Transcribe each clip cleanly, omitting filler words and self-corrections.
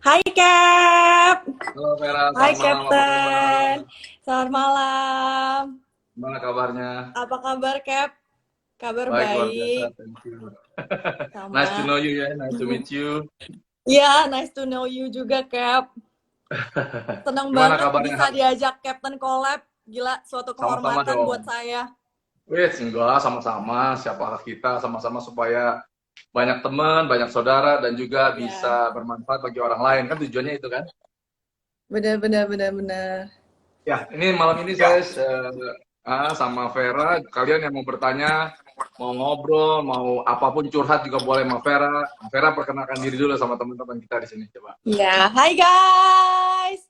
Hai Cap, Halo Vera, hai selamat malam, apa kabar? Captain, selamat malam. Gimana kabarnya? Apa kabar Cap? Kabar Baik, luar biasa, baik, thank you. Nice to sama. know you ya, nice to meet you. Ya, nice to know you juga Cap. Senang Gimana banget kabarnya? bisa diajak Captain collab. Gila, suatu Sama-sama kehormatan buat dong. saya. Wih, enggak, sama-sama. Siapakah kita sama-sama supaya banyak teman, banyak saudara, dan juga bisa Ya, bermanfaat bagi orang lain. Kan tujuannya itu kan? benar benar benar benar. Ya, ini malam ini saya sama Vera. Kalian yang mau bertanya, mau ngobrol, mau apapun curhat juga boleh sama Vera. Vera perkenalkan diri dulu sama teman-teman kita di sini, coba. Ya, hai guys.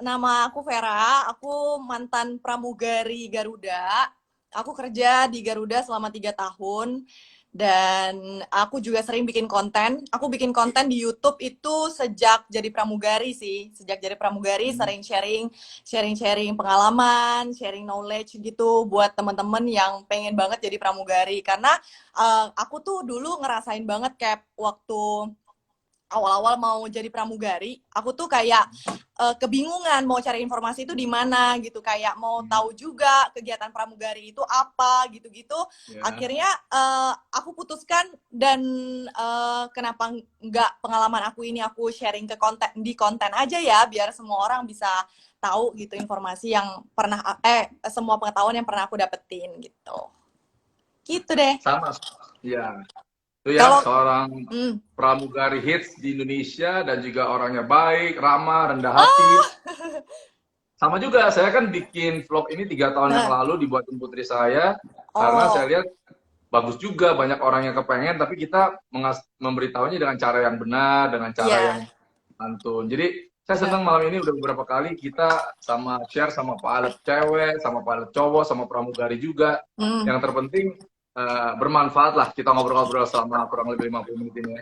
Nama aku Vera, aku mantan pramugari Garuda. Aku kerja di Garuda selama 3 tahun. Dan aku juga sering bikin konten. Aku bikin konten di YouTube itu sejak jadi pramugari sih. Sejak jadi pramugari Hmm. sering sharing pengalaman, sharing knowledge gitu buat teman-teman yang pengen banget jadi pramugari. Karena aku tuh dulu ngerasain banget kayak waktu awal-awal mau jadi pramugari, aku tuh kayak kebingungan mau cari informasi itu di mana gitu, kayak mau Hmm. tahu juga kegiatan pramugari itu apa gitu-gitu. Ya. Akhirnya aku putuskan dan kenapa nggak pengalaman aku ini aku sharing ke konten di konten aja ya, biar semua orang bisa tahu gitu informasi yang pernah semua pengetahuan yang pernah aku dapetin gitu. Gitu deh. Sama, ya. Itu ya Kalau seorang hmm, pramugari hits di Indonesia dan juga orangnya baik, ramah, rendah hati. oh, Sama juga, saya kan bikin vlog ini 3 tahun yang nah, lalu dibuatin putri saya, karena saya oh, lihat bagus juga, banyak orang yang kepengen, tapi kita memberitahunya dengan cara yang benar, dengan cara yang iya, santun. Jadi saya benar. senang malam ini udah beberapa kali kita sama share sama pilot cewek, sama pilot cowok, sama pramugari juga. Hmm, Yang terpenting bermanfaat lah kita ngobrol-ngobrol selama kurang lebih 50 menit ini ya.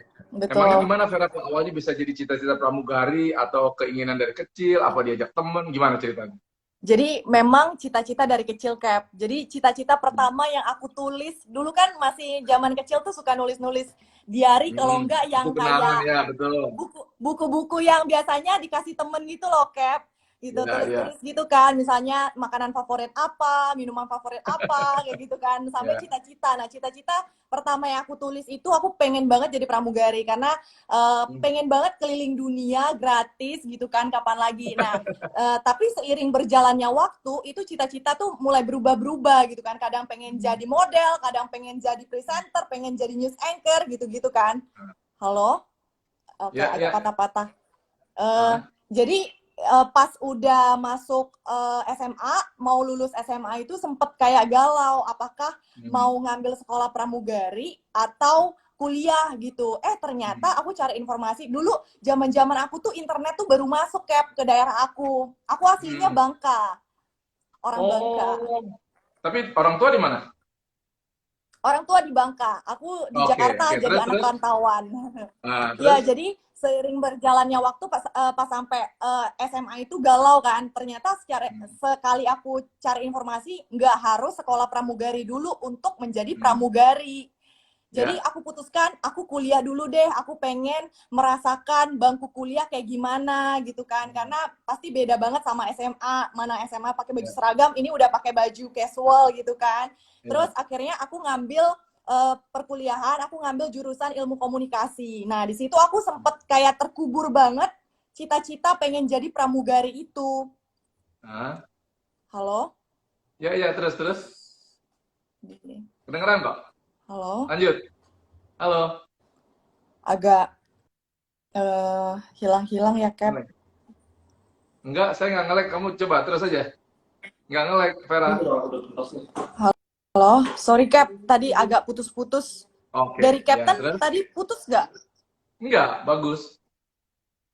Emangnya betul. gimana Vera kok awalnya bisa jadi cita-cita pramugari atau keinginan dari kecil, apa diajak temen, gimana ceritanya? Jadi memang cita-cita dari kecil Cap. Jadi cita-cita pertama yang aku tulis dulu kan masih zaman kecil tuh suka nulis-nulis diary kalau Hmm, enggak buku yang kenangan kayak ya, betul. buku-buku yang biasanya dikasih temen gitu loh, Cap. Gitu, Iya, iya, tulis-tulis gitu kan. Misalnya makanan favorit apa, minuman favorit apa, kayak gitu kan. Sampai iya. cita-cita. Nah, cita-cita pertama yang aku tulis itu aku pengen banget jadi pramugari karena Hmm. pengen banget keliling dunia gratis gitu kan, kapan lagi. Nah, tapi seiring berjalannya waktu, itu cita-cita tuh mulai berubah-berubah gitu kan. Kadang pengen jadi model, kadang pengen jadi presenter, pengen jadi news anchor gitu-gitu kan. Halo? Oke, Ya, agak ya. patah-patah. Eh, Ah, jadi pas udah masuk SMA, mau lulus SMA itu sempet kayak galau, apakah hmm, mau ngambil sekolah pramugari atau kuliah gitu. Ternyata hmm, aku cari informasi. Dulu zaman-zaman aku tuh internet tuh baru masuk ke daerah aku. Aku aslinya hmm. Bangka, orang Bangka. Oh, tapi orang tua di mana? Orang tua di Bangka, aku di Oke, oke. Jakarta jadi Terus, anak terus. rantauan. Ah, Ya, terus? jadi seiring berjalannya waktu pas sampai SMA itu galau kan. Ternyata Hmm, sekali aku cari informasi nggak harus sekolah pramugari dulu untuk menjadi hmm. pramugari. Jadi Ya. aku putuskan aku kuliah dulu deh. Aku pengen merasakan bangku kuliah kayak gimana gitu kan. Hmm, Karena pasti beda banget sama SMA. Mana SMA pakai baju ya, seragam, ini udah pakai baju casual gitu kan. Terus ya. akhirnya aku ngambil perkuliahan, aku ngambil jurusan ilmu komunikasi. Nah, di situ aku sempet kayak terkubur banget cita-cita pengen jadi pramugari itu. Ah, Halo? ya, ya. Terus, terus. Gini. Kedengeran kok. Halo? Lanjut. Halo. Agak hilang-hilang ya, Cap. Ngelek. Enggak, saya nggak ngelek. Kamu coba terus aja. Nggak ngelek, Vera. Halo? Sorry, Cap. Tadi agak putus-putus. Dari Oke, ya. Captain Terus? tadi putus nggak? Enggak, bagus.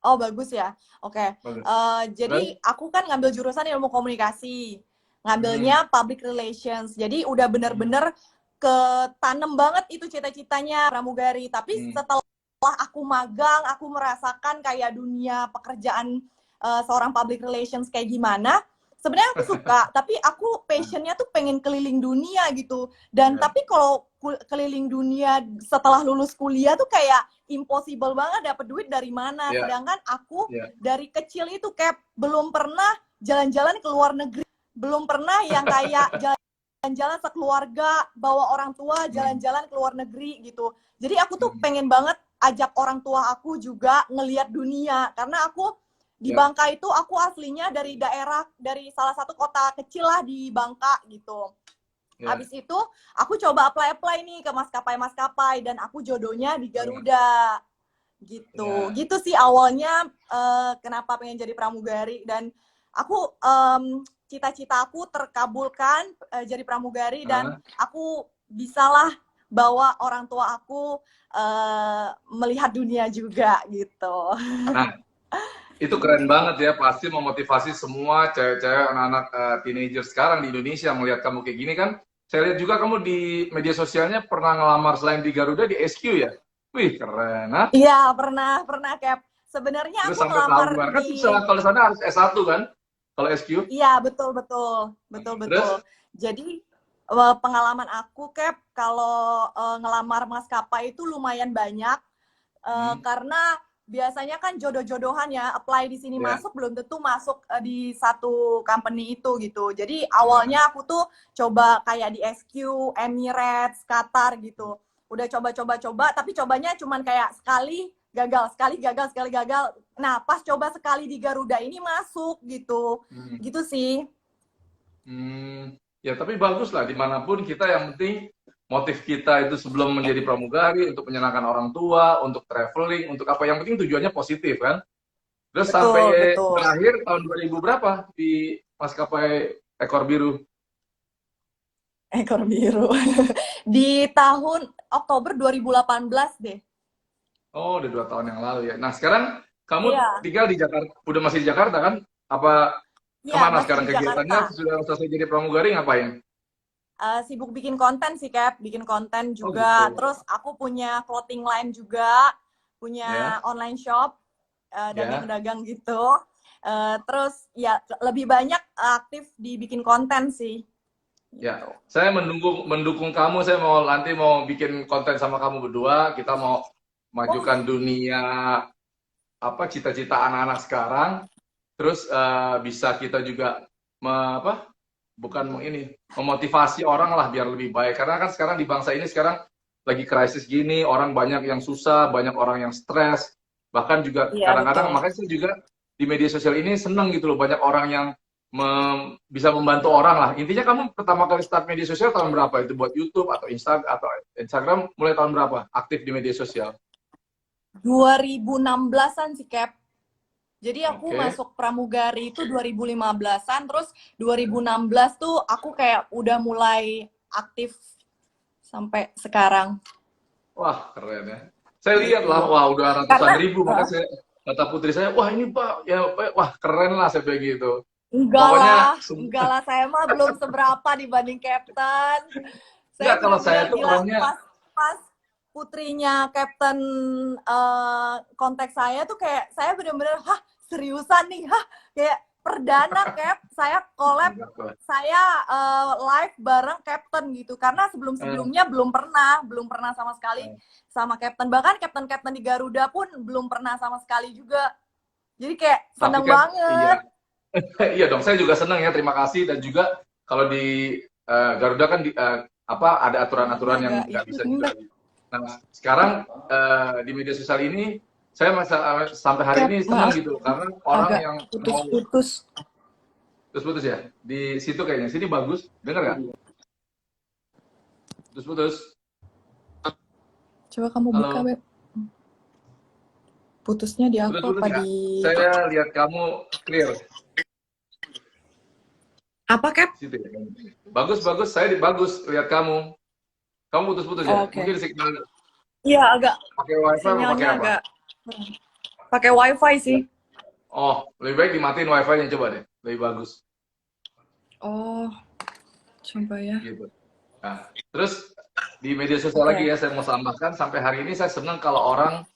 Oh, bagus ya. Oke. Bagus. Terus? Jadi aku kan ngambil jurusan ilmu komunikasi. Hmm, Ngambilnya public relations. Jadi udah hmm, bener-bener ketanem banget itu cita-citanya pramugari. Tapi hmm, setelah aku magang, aku merasakan kayak dunia pekerjaan seorang public relations kayak gimana. sebenarnya aku suka, tapi aku passionnya tuh pengen keliling dunia gitu. Dan Ya, tapi kalau keliling dunia setelah lulus kuliah tuh kayak impossible banget dapet duit dari mana. ya, Sedangkan aku ya. dari kecil itu kayak belum pernah jalan-jalan ke luar negeri, belum pernah yang kayak jalan-jalan sekeluarga, bawa orang tua Hmm, jalan-jalan ke luar negeri gitu. Jadi aku tuh hmm, pengen banget ajak orang tua aku juga ngelihat dunia, karena aku di ya, Bangka itu aku aslinya dari daerah, dari salah satu kota kecil lah di Bangka gitu. ya, Habis itu aku coba apply nih ke maskapai-maskapai dan aku jodohnya di ya, Garuda gitu. ya. Gitu sih awalnya kenapa pengen jadi pramugari, dan aku cita-cita aku terkabulkan jadi pramugari, dan Ah, aku bisalah bawa orang tua aku melihat dunia juga gitu. nah, itu keren banget ya, pasti memotivasi semua cewek-cewek, anak-anak teenager sekarang di Indonesia melihat kamu kayak gini kan. Saya lihat juga kamu di media sosialnya pernah ngelamar selain di Garuda di SQ ya. Wih, keren, ah. Iya, pernah Cap. Sebenarnya Terus aku sampai tahu ngelamar gimana? Kan di. susah, kalau di sana harus S1 kan, kalau SQ. Iya, betul betul. Betul betul. Terus, Jadi pengalaman aku Cap kalau ngelamar maskapai itu lumayan banyak, hmm, karena biasanya kan jodoh-jodohan ya, apply di sini ya, masuk belum tentu masuk di satu company itu gitu. Jadi ya, awalnya aku tuh coba kayak di SQ, Emirates, Qatar gitu. Udah coba-coba, tapi cobanya cuman kayak sekali gagal, sekali gagal, sekali gagal. Nah, pas coba sekali di Garuda ini masuk gitu. hmm, Gitu sih. ya tapi bagus lah dimanapun kita, yang penting motif kita itu sebelum menjadi pramugari untuk menyenangkan orang tua, untuk traveling, untuk apa, yang penting tujuannya positif kan. Terus Betul, sampai betul. terakhir tahun 2000 berapa di maskapai Ekor Biru? Ekor biru. Di tahun Oktober 2018 deh. Oh, udah 2 tahun yang lalu ya. Nah, sekarang kamu Iya, tinggal di Jakarta, udah masih di Jakarta kan? Apa iya kemana masih sekarang di kegiatannya? Jakarta. Sudah selesai jadi pramugari ngapain? Sibuk bikin konten sih, Cap. Bikin konten Oh juga. gitu. Terus aku punya clothing line juga, punya Ya, online shop, ya, dagang-dagang gitu. Terus ya lebih banyak aktif di bikin konten sih. ya. Gitu. Saya mendukung mendukung kamu. Saya mau nanti mau bikin konten sama kamu berdua. Kita mau Oh, majukan dunia apa cita-cita anak-anak sekarang. Terus bisa kita juga apa? Bukan ini memotivasi orang lah biar lebih baik. Karena kan sekarang di bangsa ini sekarang lagi krisis gini, orang banyak yang susah, banyak orang yang stres. Bahkan juga iya kadang-kadang, betul. makanya saya juga di media sosial ini seneng gitu loh, banyak orang yang bisa membantu orang lah. Intinya kamu pertama kali start media sosial tahun berapa? Itu buat YouTube atau Instagram mulai tahun berapa aktif di media sosial? 2016-an sih, Cap. Jadi aku Oke. masuk pramugari itu 2015-an, terus 2016 tuh aku kayak udah mulai aktif sampai sekarang Wah, keren ya. Saya lihat lah, gitu. wah udah ratusan Karena ribu, maka saya kata putri saya, wah ini Pak, ya Pak, wah keren lah saya begitu. Pokoknya enggak lah saya mah belum seberapa dibanding Captain. Saya enggak, kalau saya bener-bener tuh gila orangnya pas putrinya Captain kontak saya tuh kayak saya bener-bener hah seriusan nih, hah kayak perdana Cap saya collab, enggak lah. saya live bareng Captain gitu, karena Eh, sebelum-sebelumnya belum pernah sama sekali eh. sama Captain, bahkan Captain di Garuda pun belum pernah sama sekali juga, jadi kayak Tapi seneng kan iya, banget. iya dong. Saya juga senang ya. Terima kasih. Dan juga kalau di Garuda kan apa ada Ini aturan-aturan yang agak nggak itu bisa juga. enggak Nah, sekarang di media sosial ini saya sampai hari Cap, ini senang maaf gitu karena orang agak yang mau putus-putus. putus-putus ya di situ kayaknya. Sini bagus, dengar nggak? Putus-putus. Coba kamu buka, Halo, Beb. Putusnya di aku putus-putus apa nggak? di. Saya lihat kamu clear Apa, Cap? di situ ya. Bagus, bagus. Saya bagus lihat kamu. Kamu putus-putus ya? Oke. Mungkin signal Iya, agak pakai wifi apa pakai sinyalnya apa? agak pakai wifi sih. Oh, lebih baik dimatiin wifi-nya coba deh. Lebih bagus. Oh, coba ya. Gitu. Nah, terus di media sosial lagi Oke. ya, saya mau tambahkan, sampai hari ini saya senang kalau orang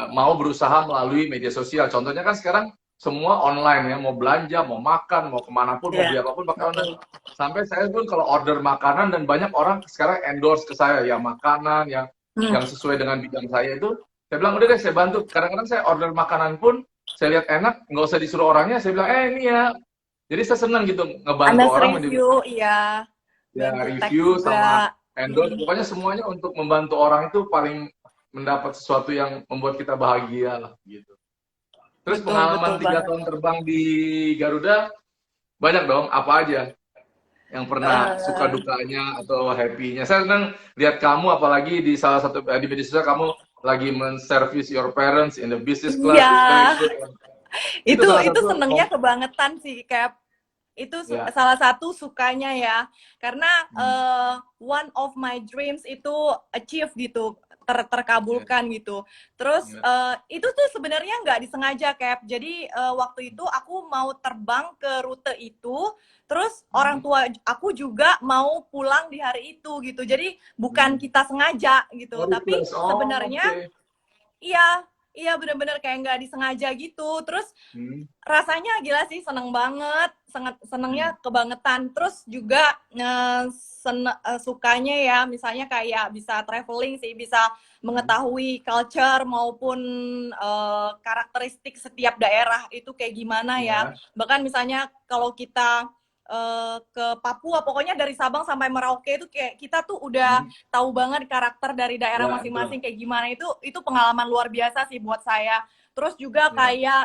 mau berusaha melalui media sosial. Contohnya kan sekarang semua online ya, mau belanja, mau makan, mau kemana pun, mau Iya, beli apapun pakai online. betul. Sampai saya pun kalau order makanan dan banyak orang sekarang endorse ke saya ya makanan Hmm. yang sesuai dengan bidang saya itu, saya bilang udah deh saya bantu. Kadang-kadang saya order makanan pun saya lihat enak, nggak usah disuruh orangnya, saya bilang ini ya. Jadi saya senang gitu ngebantu Unless orang menjadi review, iya. ya Bantu tag review sama juga. endorse, Mm-mm. pokoknya semuanya untuk membantu orang itu paling mendapat sesuatu yang membuat kita bahagia lah gitu. Terus Betul, betul pengalaman 3 banget. tahun terbang di Garuda banyak dong, apa aja yang pernah suka Eh, dukanya atau happy-nya. Saya senang lihat kamu apalagi di salah satu di media sosial kamu lagi men-service your parents in the business iya, class is very good. Itu salah itu satu senengnya kebangetan sih, Cap. Itu ya. salah satu sukanya ya, karena Hmm, one of my dreams itu achieve gitu, ya, terkabulkan gitu. Terus ya. itu tuh sebenarnya nggak disengaja, Cap. Jadi waktu itu aku mau terbang ke rute itu, terus orang Hmm, tua aku juga mau pulang di hari itu gitu. Jadi bukan hmm. kita sengaja gitu, Oh, tapi request. Oh, sebenarnya oke. iya, iya bener-bener kayak nggak disengaja gitu. Terus Hmm, rasanya gila sih, seneng banget, sangat hmm, senengnya kebangetan. Terus juga sukanya ya, misalnya kayak bisa traveling sih, bisa hmm. mengetahui culture maupun karakteristik setiap daerah itu kayak gimana ya. Ya. Bahkan misalnya kalau kita ke Papua, pokoknya dari Sabang sampai Merauke itu kayak kita tuh udah Hmm, tahu banget karakter dari daerah ya, betul. masing-masing kayak gimana. Itu pengalaman luar biasa sih buat saya. Terus juga Ya. kayak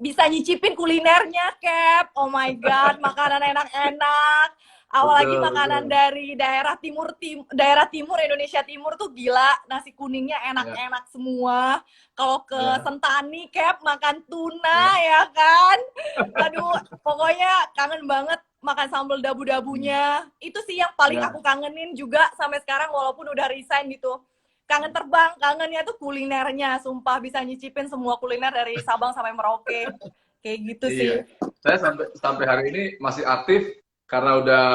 bisa nyicipin kulinernya, Cap. Oh my God, makanan enak-enak. Apalagi Betul, makanan betul. dari daerah timur Indonesia Timur tuh gila, nasi kuningnya Ya, enak-enak semua. Kalau ke ya, Sentani, Cap, makan tuna ya. ya kan. Aduh, pokoknya kangen banget makan sambal Hmm, dabu-dabunya. Itu sih yang paling ya, aku kangenin juga sampai sekarang walaupun udah resign gitu. Kangen terbang, kangennya tuh kulinernya, sumpah bisa nyicipin semua kuliner dari Sabang sampai Merauke. Kayak gitu sih. iya. Saya sampai sampai hari ini masih aktif karena udah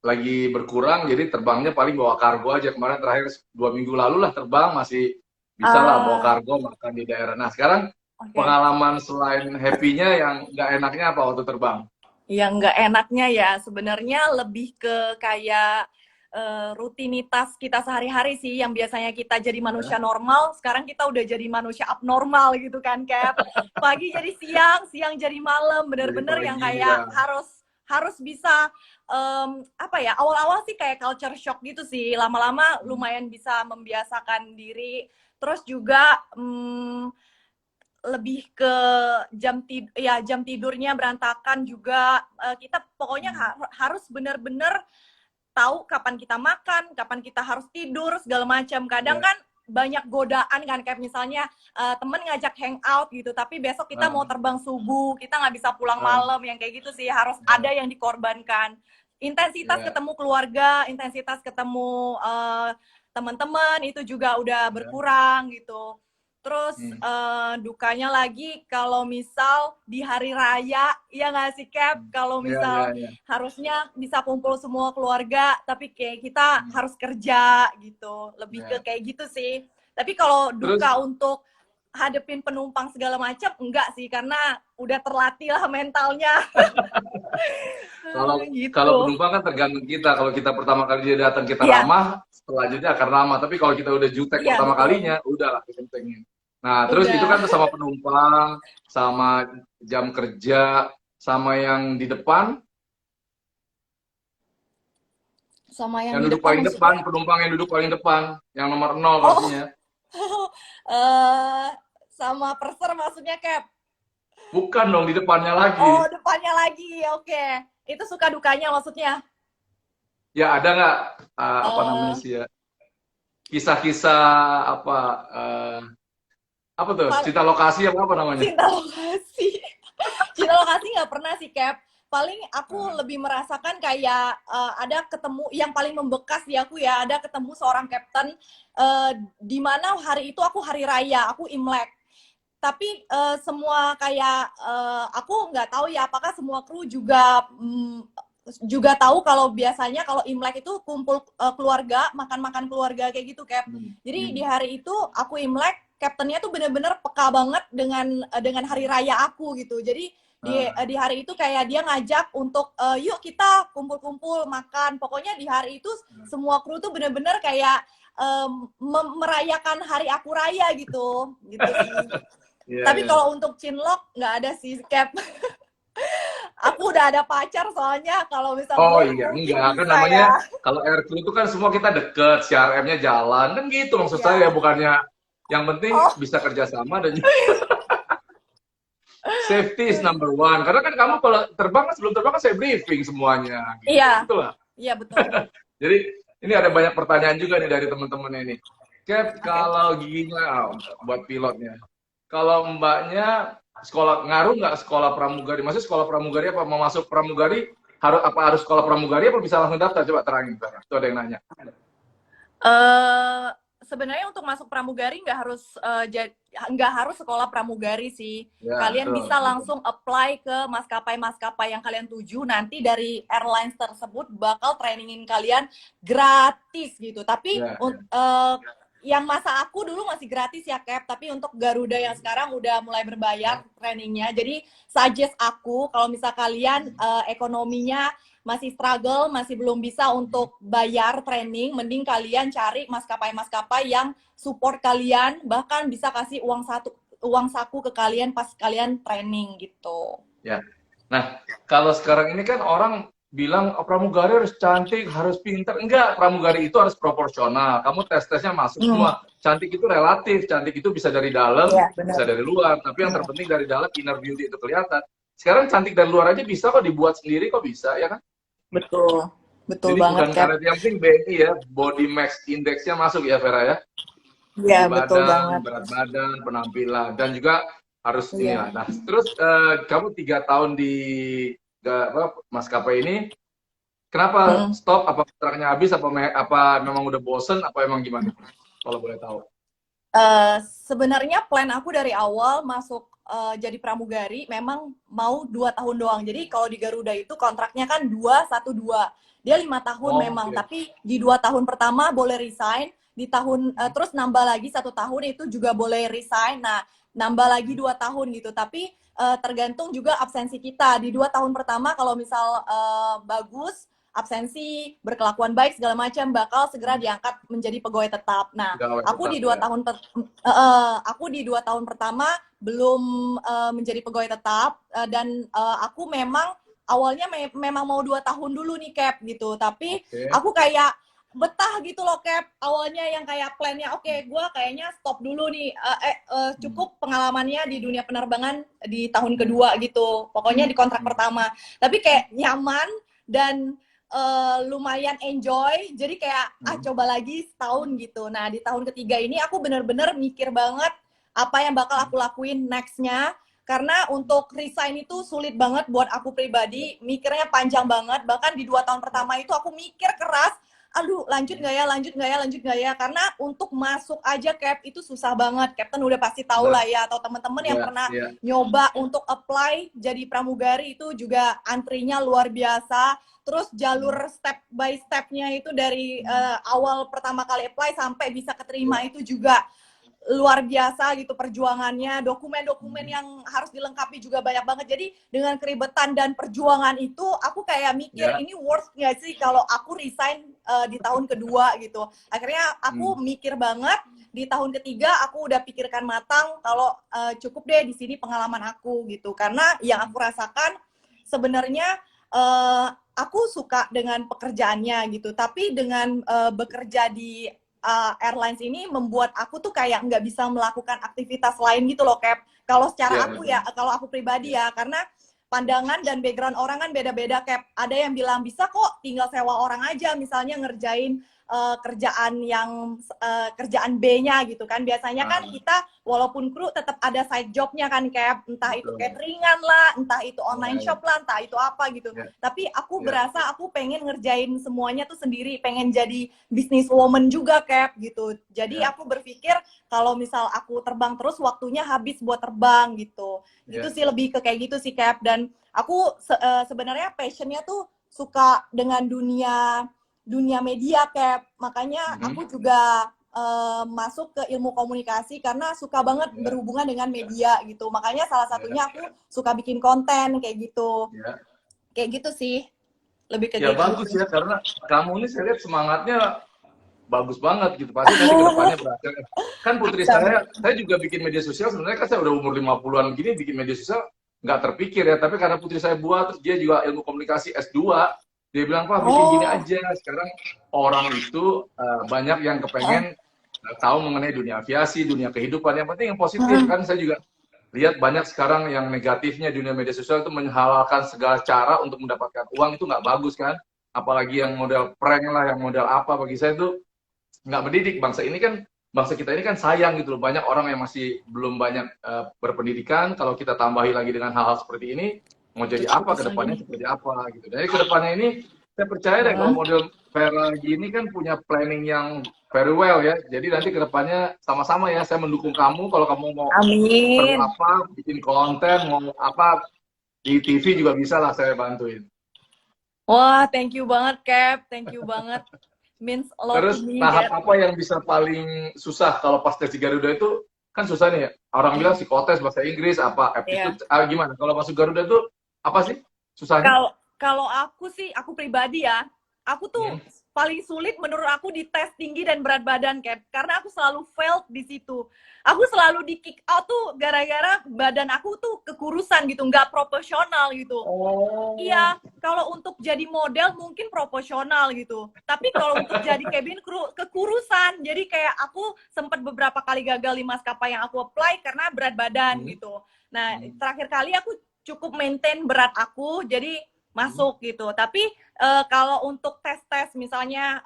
lagi berkurang, jadi terbangnya paling bawa kargo aja. Kemarin terakhir 2 minggu lalu lah terbang masih bisa lah bawa Ah, kargo makan di daerah. Nah sekarang oke. pengalaman selain happy-nya yang nggak enaknya apa waktu terbang? Yang nggak enaknya ya sebenarnya lebih ke kayak rutinitas kita sehari-hari sih, yang biasanya kita jadi manusia Ya. normal, sekarang kita udah jadi manusia abnormal gitu kan, Cap. Pagi jadi siang, siang jadi malam, Dari bener-bener yang pagi kayak ya. harus harus bisa apa ya, awal-awal sih kayak culture shock gitu sih, lama-lama Hmm, lumayan bisa membiasakan diri. Terus juga lebih ke jam tidurnya berantakan juga. Kita pokoknya hmm, harus benar-benar tahu kapan kita makan, kapan kita harus tidur, segala macam. Kadang ya. kan banyak godaan kan, kayak misalnya temen ngajak hangout gitu, tapi besok kita Ah, mau terbang subuh, kita nggak bisa pulang ah, malam, yang kayak gitu sih harus ya, ada yang dikorbankan. Intensitas ya, ketemu keluarga, intensitas ketemu teman-teman itu juga udah ya. berkurang gitu. Terus Hmm, dukanya lagi kalau misal di hari raya, ya nggak sih, Cap? hmm. Kalau Ya, ya, misal ya. harusnya bisa kumpul semua keluarga, tapi kayak kita Hmm, harus kerja gitu. Lebih ke ya. kayak gitu sih. Tapi kalau Terus duka untuk hadepin penumpang segala macam, enggak sih, karena udah terlatih lah mentalnya. Kalau kalau Gitu. penumpang kan tergantung kita. Kalau kita pertama kali dia datang kita Iya, ramah, selanjutnya akan ramah. Tapi kalau kita udah jutek iya pertama betul. kalinya, udahlah kencengin. Nah, terus itu Udah. kan sama penumpang, sama jam kerja, sama yang di depan, Sama yang yang di duduk depan paling depan, maksudnya. penumpang yang duduk paling depan, yang nomor 0 Oh, pastinya. eh sama perser maksudnya, Cap. Bukan dong, di depannya lagi. Oh, depannya lagi. Oke. Itu suka dukanya maksudnya. Ya ada nggak, apa namanya Eh sih ya, kisah-kisah apa, apa tuh, uh, cinta lokasi apa namanya? cinta lokasi. Cinta lokasi nggak pernah sih, Cap. Paling aku Nah, lebih merasakan kayak ada ketemu yang paling membekas di aku ya, ada ketemu seorang kapten di mana hari itu aku hari raya, aku Imlek. Tapi semua kayak aku nggak tahu ya apakah semua kru juga tahu kalau biasanya kalau Imlek itu kumpul keluarga, makan-makan keluarga kayak gitu, Cap. hmm, Jadi di hmm, hari itu aku Imlek kaptennya tuh bener-bener peka banget dengan hari raya aku gitu. Jadi di hari itu kayak dia ngajak untuk yuk kita kumpul-kumpul makan. Pokoknya di hari itu semua kru tuh bener-bener kayak merayakan hari aku raya gitu sih. Tapi kalau untuk Chinlock nggak ada sih, Cap. Aku udah ada pacar soalnya, kalau misal Oh belum iya, mungkin enggak kan bisa namanya ya. kalau aircrew itu kan semua kita deket, CRM-nya jalan, kan gitu maksud saya, Iya. bukannya yang penting Oh, bisa kerjasama dan safety is number one. Karena kan kamu kalau terbang kan sebelum terbang kan saya briefing semuanya, gitu. iya. Betul lah. Iya, betul. Jadi ini ada banyak pertanyaan juga nih dari teman-teman ini. Cap, Oke. kalau giginya buat pilotnya, kalau mbaknya sekolah ngaruh nggak sekolah pramugari? Maksudnya sekolah pramugari apa mau masuk pramugari harus sekolah pramugari apa bisa langsung daftar? Coba terangin, itu ada yang nanya. eh Sebenarnya untuk masuk pramugari nggak harus sekolah pramugari sih. Ya, Kalian betul. bisa langsung apply ke maskapai-maskapai yang kalian tuju. Nanti dari airlines tersebut bakal trainingin kalian gratis gitu. Tapi Ya, yang masa aku dulu masih gratis ya, Cap. Tapi untuk Garuda yang sekarang udah mulai berbayar trainingnya. Jadi suggest aku kalau misal kalian ekonominya masih struggle, masih belum bisa untuk bayar training, mending kalian cari maskapai-maskapai yang support kalian, bahkan bisa kasih uang saku ke kalian pas kalian training gitu. ya. Nah, kalau sekarang ini kan orang bilang oh, pramugari harus cantik, harus pintar. Enggak, pramugari itu harus proporsional. Kamu tes-tesnya masuk semua. Cantik itu relatif, cantik itu bisa dari dalam, Iya, benar. bisa dari luar. Tapi yang terpenting dari dalam, inner beauty itu kelihatan. Sekarang cantik dari luar aja bisa kok dibuat sendiri, kok bisa, ya kan? Betul. Betul Jadi banget, bukan Cap. karet yang penting BMI ya, body mass index-nya masuk ya Vera ya. Iya, Tinggi betul badan, banget. berat badan, penampilan, dan juga harus Iya. inilah. Nah, terus kamu 3 tahun di maskapai ini, kenapa Mm. stop? Apa kontraknya habis? Apa memang udah bosen? Apa emang gimana? Kalau boleh tahu. Sebenarnya plan aku dari awal masuk jadi pramugari memang mau 2 tahun doang. Jadi kalau di Garuda itu kontraknya kan 2-1-2. Dia 5 tahun Oh, memang, oke. tapi di 2 tahun pertama boleh resign, di tahun terus nambah lagi 1 tahun itu juga boleh resign. Nah, nambah lagi 2 tahun gitu. Tapi tergantung juga absensi kita. Di 2 tahun pertama kalau misal bagus absensi, berkelakuan baik segala macam bakal segera diangkat menjadi pegawai tetap. Nah, Pegawai aku tetap di ya. aku di 2 tahun pertama belum menjadi pegawai tetap dan aku memang awalnya memang mau 2 tahun dulu nih, Cap, gitu. Tapi Oke. aku kayak betah gitu loh, Cap. Awalnya yang kayak plannya oke, gue kayaknya stop dulu nih, cukup pengalamannya di dunia penerbangan di tahun kedua gitu, pokoknya di kontrak pertama. Tapi kayak nyaman dan lumayan enjoy, jadi kayak coba lagi setahun gitu. Nah, di tahun ketiga ini aku bener-bener mikir banget apa yang bakal aku lakuin nextnya, karena untuk resign itu sulit banget buat aku pribadi, mikirnya panjang banget. Bahkan di 2 tahun pertama itu aku mikir keras, aduh lanjut nggak ya, lanjut nggak ya, lanjut nggak ya, karena untuk masuk aja Cap itu susah banget. Captain udah pasti tahu lah ya, atau teman-teman yang Ya, pernah ya. nyoba untuk apply jadi pramugari itu juga antrinya luar biasa. Terus jalur step by stepnya itu dari awal pertama kali apply sampai bisa keterima itu juga luar biasa gitu perjuangannya. Dokumen-dokumen yang harus dilengkapi juga banyak banget. Jadi dengan keribetan dan perjuangan itu aku kayak mikir Ya. ini worth nggak sih kalau aku resign di tahun kedua gitu. Akhirnya aku mikir banget. Di tahun ketiga aku udah pikirkan matang kalau cukup deh di sini pengalaman aku gitu. Karena yang aku rasakan sebenarnya aku suka dengan pekerjaannya gitu, tapi dengan bekerja di airlines ini membuat aku tuh kayak nggak bisa melakukan aktivitas lain gitu loh, Cap. Kalau secara aku ya, kalau aku pribadi ya, karena pandangan dan background orang kan beda-beda, Cap. Ada yang bilang bisa kok tinggal sewa orang aja, misalnya ngerjain kerjaan B-nya gitu kan. Biasanya kan kita walaupun kru tetap ada side job-nya kan, Cap. Entah itu cateringan lah, entah itu online shop lah, entah itu apa gitu. Tapi aku berasa aku pengen ngerjain semuanya tuh sendiri, pengen jadi business woman juga, Cap, gitu. Jadi aku berpikir kalau misal aku terbang terus waktunya habis buat terbang gitu. Gitu sih, lebih ke kayak gitu sih, Cap. Dan aku sebenarnya passionnya tuh suka dengan dunia media, Cap. Makanya aku juga masuk ke ilmu komunikasi karena suka banget berhubungan dengan media gitu. Makanya salah satunya aku suka bikin konten kayak gitu. Kayak gitu sih. Lebih ke Ya kayak bagus gitu. ya, karena kamu ini saya lihat semangatnya bagus banget gitu. Pasti nanti kedepannya berhasil. Kan putri saya juga bikin media sosial, sebenarnya kan saya udah umur 50-an gini, bikin media sosial nggak terpikir ya. Tapi karena putri saya buat, terus dia juga ilmu komunikasi S2, dia bilang, Pak bikin gini aja. Sekarang orang itu banyak yang kepengen tahu mengenai dunia aviasi, dunia kehidupan. Yang penting yang positif. Kan saya juga lihat banyak sekarang yang negatifnya dunia media sosial itu menghalalkan segala cara untuk mendapatkan uang, itu nggak bagus kan. Apalagi yang model prank lah, yang model apa, bagi saya itu nggak mendidik. Bangsa kita ini kan sayang gitu loh, banyak orang yang masih belum banyak berpendidikan. Kalau kita tambahi lagi dengan hal-hal seperti ini, mau jadi apa kedepannya, seperti apa gitu. Jadi kedepannya ini saya percaya deh kalau model Vera gini kan punya planning yang very well ya. Jadi nanti kedepannya sama-sama ya, saya mendukung kamu. Kalau kamu mau perlu Amin. apa, bikin konten, mau apa di TV juga bisa lah, saya bantuin. Wah, thank you banget, Cap. Thank you banget. Means a lot to Terus me, tahap that. apa yang bisa paling susah kalau pas tes di Garuda itu? Kan susah nih ya. Orang bilang psikotes bahasa Inggris, apa Iya. aptitude, gimana? Kalau masuk Garuda itu apa sih susahnya? Kalau kalau aku sih, aku pribadi ya, aku tuh Hmm. paling sulit menurut aku di tes tinggi dan berat badan, Cap. Karena aku selalu failed di situ. Aku selalu di kick out tuh gara-gara badan aku tuh kekurusan gitu, nggak proporsional gitu. Oh. Iya, kalau untuk jadi model mungkin proporsional gitu. Tapi kalau untuk jadi cabin crew kekurusan. Jadi kayak aku sempat beberapa kali gagal di maskapai yang aku apply karena berat badan gitu. Nah, terakhir kali aku cukup maintain berat aku, jadi masuk gitu. Tapi kalau untuk tes-tes misalnya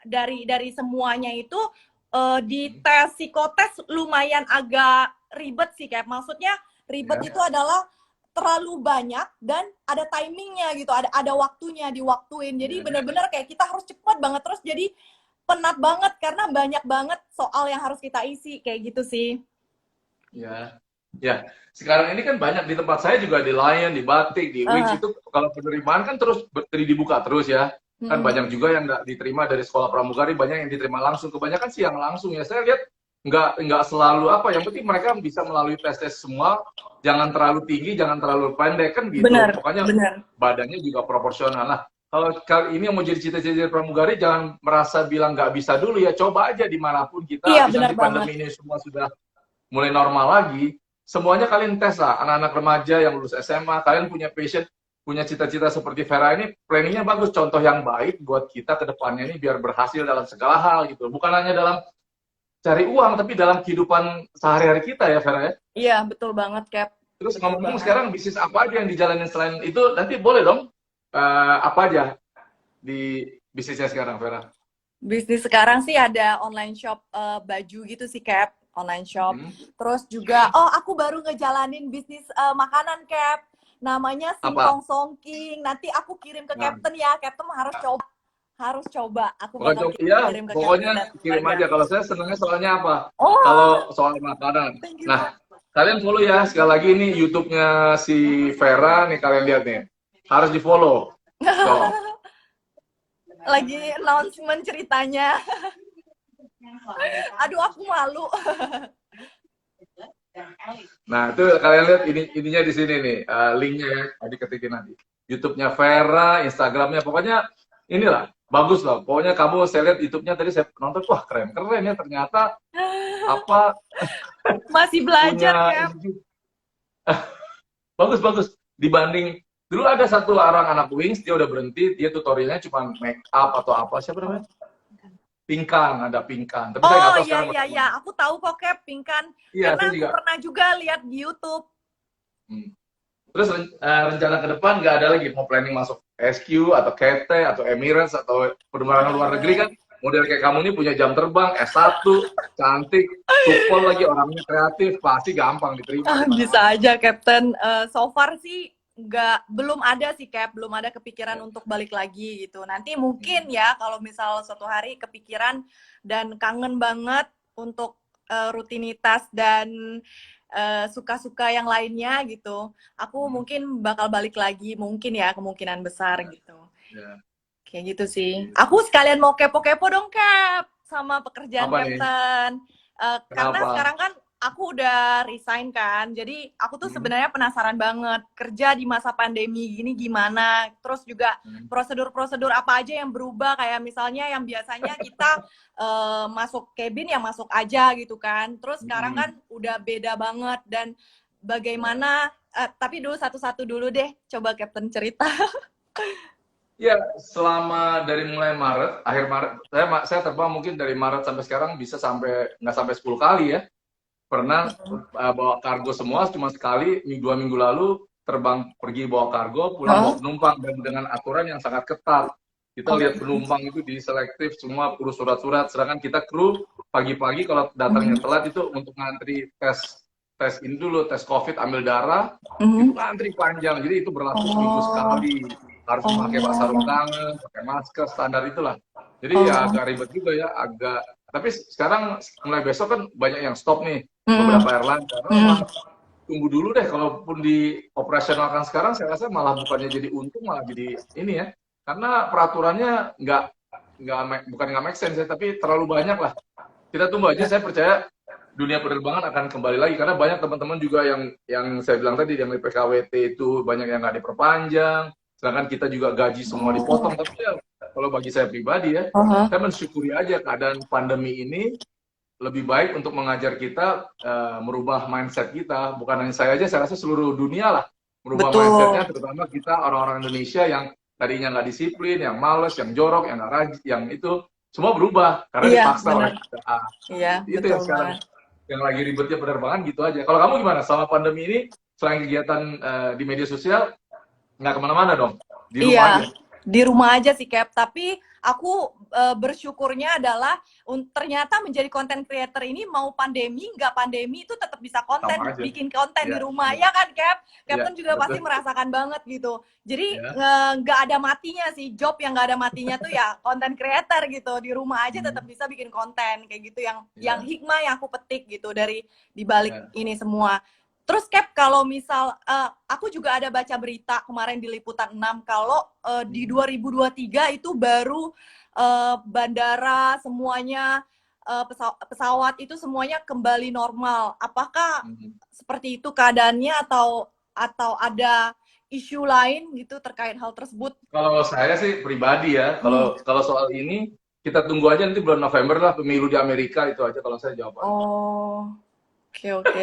dari semuanya itu di tes psikotes lumayan agak ribet sih, kayak maksudnya ribet itu adalah terlalu banyak dan ada timingnya gitu, ada waktunya, diwaktuin. Jadi bener-bener kayak kita harus cepat banget, terus jadi penat banget karena banyak banget soal yang harus kita isi kayak gitu sih. Ya, ya. Sekarang ini kan banyak di tempat saya juga di Lion, di Batik, di Wings itu kalau penerimaan kan terus dibuka terus ya. Kan banyak juga yang nggak diterima dari sekolah pramugari, banyak yang diterima langsung. Kebanyakan sih yang langsung ya. Saya lihat nggak selalu apa. Yang penting mereka bisa melalui tes-tes semua. Jangan terlalu tinggi, jangan terlalu pendek kan gitu. Bener, Pokoknya bener. badannya juga proporsional. Nah, kalau kali ini yang mau jadi cita-cita pramugari, jangan merasa bilang nggak bisa dulu ya. Coba aja dimanapun kita. Iya, Habis bener nanti banget. pandemi ini semua sudah mulai normal lagi, semuanya kalian tes lah. Anak-anak remaja yang lulus SMA, kalian punya passion, punya cita-cita seperti Vera ini, planningnya bagus, contoh yang baik buat kita ke depannya ini biar berhasil dalam segala hal gitu. Bukan hanya dalam cari uang, tapi dalam kehidupan sehari-hari kita ya Vera ya. Iya, betul banget, Cap. Terus ngomong-ngomong sekarang bisnis apa aja yang dijalanin selain itu, nanti boleh dong, apa aja di bisnisnya sekarang Vera? Bisnis sekarang sih ada online shop baju gitu sih, Cap. Online shop. Terus juga, aku baru ngejalanin bisnis makanan, Cap. Namanya Singkong Songking. Nanti aku kirim ke Captain ya. Captain harus coba. Harus coba. Aku bakal kirim ke pokoknya Captain. kirim aja. Kalau saya senangnya soalnya apa? Oh, Kalau soal makanan. Nah, kalian follow ya. Sekali lagi ini YouTube-nya si Vera nih, kalian lihat nih. Harus di follow. Tolong. Lagi announcement ceritanya. Aduh, aku malu. Nah, itu kalian lihat ininya di sini nih, linknya ya, tadi ketikin nanti. YouTube-nya Vera, Instagram-nya, pokoknya inilah, bagus lah. Pokoknya kamu, saya lihat YouTube-nya tadi saya nonton, wah keren-keren ya ternyata. Apa? Masih belajar ya. Bagus-bagus. Dibanding, dulu ada satu orang anak Wings, dia udah berhenti, dia tutorialnya cuma make up atau apa, siapa namanya? Pingkan, ada Pingkan. Tapi saya nggak tahu sekarang iya, aku tahu kok Cap, Pingkan. Iya, karena aku juga pernah juga lihat di YouTube. Terus rencana ke depan nggak ada lagi mau planning masuk SQ atau KT atau Emirates atau penerbangan luar negeri kan? Model kayak kamu ini punya jam terbang, S1, cantik, supel lagi, orangnya kreatif, pasti gampang diterima. Bisa aja, Captain. So far sih belum ada sih, Cap, belum ada kepikiran untuk balik lagi gitu. Nanti mungkin ya kalau misal suatu hari kepikiran dan kangen banget untuk rutinitas dan suka-suka yang lainnya gitu, aku mungkin bakal balik lagi, mungkin ya, kemungkinan besar gitu. Kayak gitu sih. Aku sekalian mau kepo-kepo dong, Cap. sama pekerjaan Apa nih? Captain. Karena Kenapa? sekarang kan aku udah resign kan, jadi aku tuh Hmm. sebenarnya penasaran banget kerja di masa pandemi gini gimana. Terus juga Hmm. prosedur-prosedur apa aja yang berubah, kayak misalnya yang biasanya kita masuk cabin ya masuk aja gitu kan. Terus sekarang kan Hmm. udah beda banget dan Ya. bagaimana. Tapi dulu satu-satu dulu deh, coba Captain cerita. Ya, selama dari mulai Maret, akhir Maret, saya terbang mungkin dari Maret sampai sekarang bisa sampai nggak sampai 10 kali ya. Pernah bawa kargo semua, cuma sekali, 2 minggu lalu terbang pergi bawa kargo, pulang bawa Hah? penumpang, dan dengan aturan yang sangat ketat. Kita Oke. lihat penumpang itu diselektif, semua perlu surat-surat, sedangkan kita kru pagi-pagi kalau datangnya Mhm. telat itu untuk ngantri tes tes ini dulu, tes COVID, ambil darah, itu Mhm. ngantri panjang, jadi itu berlaku seminggu Oh, sekali, harus memakai sarung oh, tangan, pakai masker, standar itulah. Jadi ya oh. agak ribet juga ya, agak. Tapi sekarang mulai besok kan banyak yang stop nih, Hmm. beberapa airline karena memang Hmm. tunggu dulu deh, kalaupun dioperasionalkan sekarang saya rasa malah bukannya jadi untung, malah jadi ini ya, karena peraturannya bukan nggak make sense ya, tapi terlalu banyak lah. Kita tunggu aja, saya percaya dunia penerbangan akan kembali lagi karena banyak teman-teman juga yang saya bilang tadi yang di PKWT itu banyak yang nggak diperpanjang, sedangkan kita juga gaji semua dipotong. Tapi ya kalau bagi saya pribadi ya, Oh, saya mensyukuri aja keadaan pandemi ini lebih baik untuk mengajar kita merubah mindset kita. Bukan hanya saya aja, saya rasa seluruh dunia lah merubah betul. mindsetnya, terutama kita orang-orang Indonesia yang tadinya nggak disiplin, yang males, yang jorok, yang nggak rajin, yang itu semua berubah karena Iya, dipaksa oleh benar. kita. Iya, Itu betul yang sekarang banget. yang lagi ribetnya penerbangan gitu aja. Kalau kamu gimana selama pandemi ini, selain kegiatan di media sosial, nggak kemana-mana dong, di rumah aja? Iya, di rumah aja sih, Cap. Tapi aku bersyukurnya adalah ternyata menjadi content creator ini mau pandemi, nggak pandemi itu tetap bisa Sama konten, aja. bikin konten di Iya, rumah. iya, Ya kan, Cap? iya, Captain juga betul. pasti merasakan banget gitu. Jadi Ya. nggak ada matinya sih, job yang nggak ada matinya tuh ya content creator gitu. Di rumah aja tetap Hmm, bisa bikin konten kayak gitu, yang ya, hikmah yang aku petik gitu dari dibalik ya. ini semua. Terus Cap, kalau misal aku juga ada baca berita kemarin di Liputan 6 kalau di Hmm. 2023 itu baru bandara semuanya pesawat itu semuanya kembali normal. Apakah Hmm. seperti itu keadaannya atau ada isu lain gitu terkait hal tersebut? Kalau saya sih pribadi ya, Hmm. kalau kalau soal ini kita tunggu aja nanti bulan November lah pemilu di Amerika, itu aja kalau saya jawabannya. Oh, oke oke.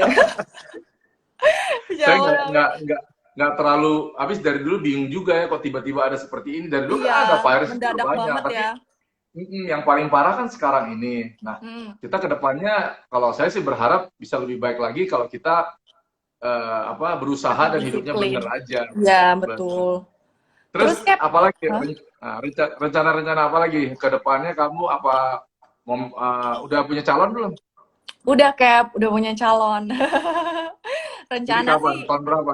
Saya Jauh banget. nggak terlalu, habis dari dulu bingung juga ya kok tiba-tiba ada seperti ini. Dari dulu Iya, kan ada virus itu udah mendadak banyak, banget tapi ya. yang paling parah kan sekarang ini. Nah, Hmm. kita ke depannya kalau saya sih berharap bisa lebih baik lagi kalau kita berusaha Tetap dan hidupnya disiplin. bener aja. Ya, Betul. betul. Terus Terus Cap, apalagi hah? rencana-rencana apa lagi ke depannya, kamu apa udah punya calon belum? Udah Cap, udah punya calon. Jadi rencana kapan? sih, Tahun berapa?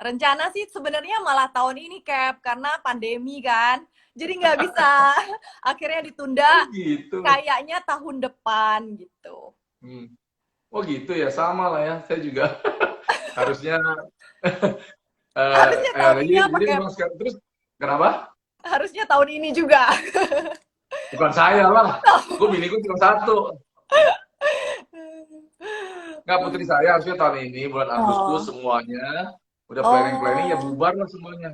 rencana sih sebenarnya malah tahun ini Cap, karena pandemi kan. Jadi nggak bisa. Akhirnya ditunda Oh gitu. kayaknya tahun depan gitu. Hmm. Oh gitu ya, sama lah ya. Saya juga harusnya Harusnya tahun ini apa jadi Cap? memang sekarang terus kenapa? Harusnya tahun ini juga. Bukan saya lah. Biniku cuma satu. Nggak, putri saya harusnya tahun ini bulan Agustus Oh. semuanya udah planning-planning ya Oh. bubar lah semuanya.